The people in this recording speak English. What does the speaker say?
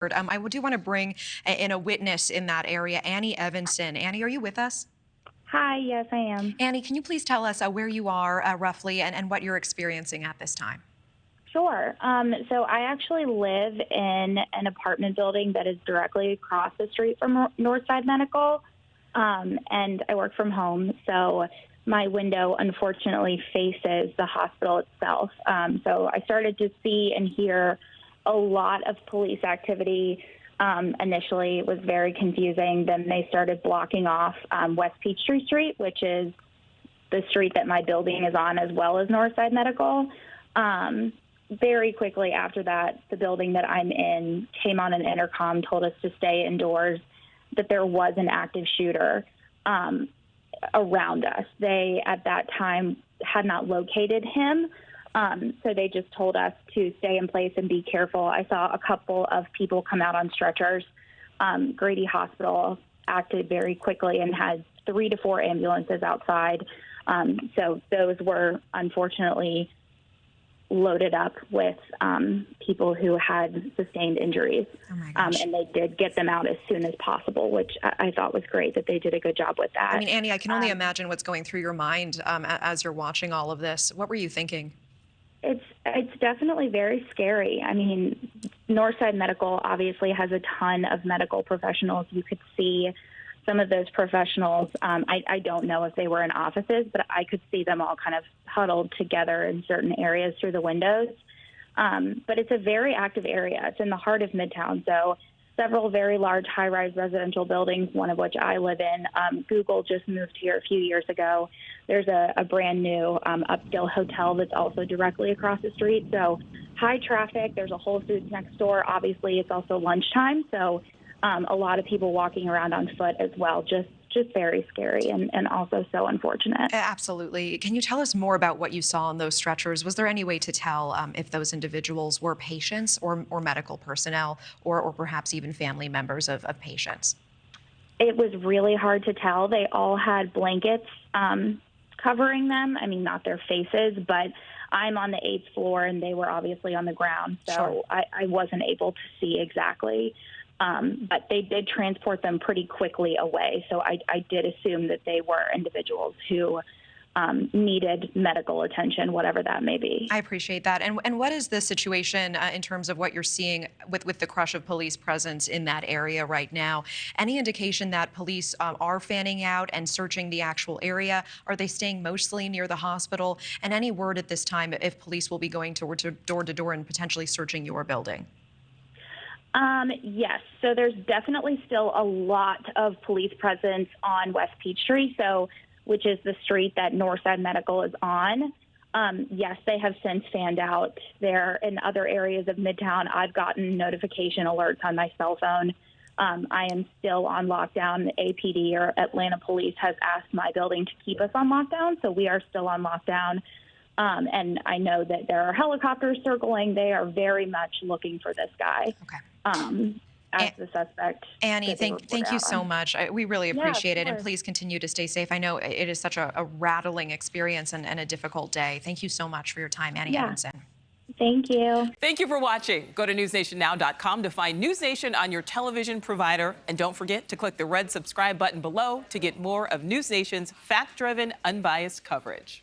I do want to bring in a witness in that area, Annie Evanson. Annie, are you with us? Hi, yes, I am. Annie, can you please tell us where you are roughly and what you're experiencing at this time? Sure. So I actually live in an apartment building that is directly across the street from Northside Medical, and I work from home. So my window, unfortunately, faces the hospital itself. So I started to see and hear a lot of police activity. Initially, it was very confusing. Then they started blocking off West Peachtree Street, which is the street that my building is on, as well as Northside Medical. Very quickly after that, the building that I'm in came on an intercom, told us to stay indoors, that there was an active shooter around us. They, at that time, had not located him, so they just told us to stay in place and be careful. I saw a couple of people come out on stretchers. Grady Hospital acted very quickly and had 3 to 4 ambulances outside. So those were unfortunately loaded up with people who had sustained injuries. Oh my gosh. And they did get them out as soon as possible, which I thought was great that they did a good job with that. I mean, Annie, I can only imagine what's going through your mind as you're watching all of this. What were you thinking? It's definitely very scary. I mean, Northside Medical obviously has a ton of medical professionals. You could see some of those professionals. I don't know if they were in offices, but I could see them all kind of huddled together in certain areas through the windows. But it's a very active area. It's in the heart of Midtown, so several very large high-rise residential buildings, one of which I live in. Google just moved here a few years ago. There's a brand new upscale hotel that's also directly across the street. So high traffic. There's a Whole Foods next door. Obviously, it's also lunchtime, so a lot of people walking around on foot as well. Just very scary and also so unfortunate. Absolutely. Can you tell us more about what you saw on those stretchers? Was there any way to tell if those individuals were patients or medical personnel or perhaps even family members of patients? It was really hard to tell. They all had blankets covering them. I mean, not their faces, but I'm on the 8th floor and they were obviously on the ground. So Sure. I wasn't able to see exactly. But they did transport them pretty quickly away. So I did assume that they were individuals who needed medical attention, whatever that may be. I appreciate that. And what is the situation in terms of what you're seeing with the crush of police presence in that area right now? Any indication that police are fanning out and searching the actual area? Are they staying mostly near the hospital? And any word at this time if police will be going door to door and potentially searching your building? Yes. So there's definitely still a lot of police presence on West Peachtree, which is the street that Northside Medical is on. Yes, they have since fanned out. There in other areas of Midtown. I've gotten notification alerts on my cell phone. I am still on lockdown. The APD or Atlanta Police has asked my building to keep us on lockdown, so we are still on lockdown. And I know that there are helicopters circling. They are very much looking for this guy. Okay. As the suspect. Annie, thank you so much. We really appreciate it. And please continue to stay safe. I know it is such a rattling experience and a difficult day. Thank you so much for your time, Annie Evanson. Thank you. Thank you for watching. Go to newsnationnow.com to find News Nation on your television provider. And don't forget to click the red subscribe button below to get more of News Nation's fact-driven, unbiased coverage.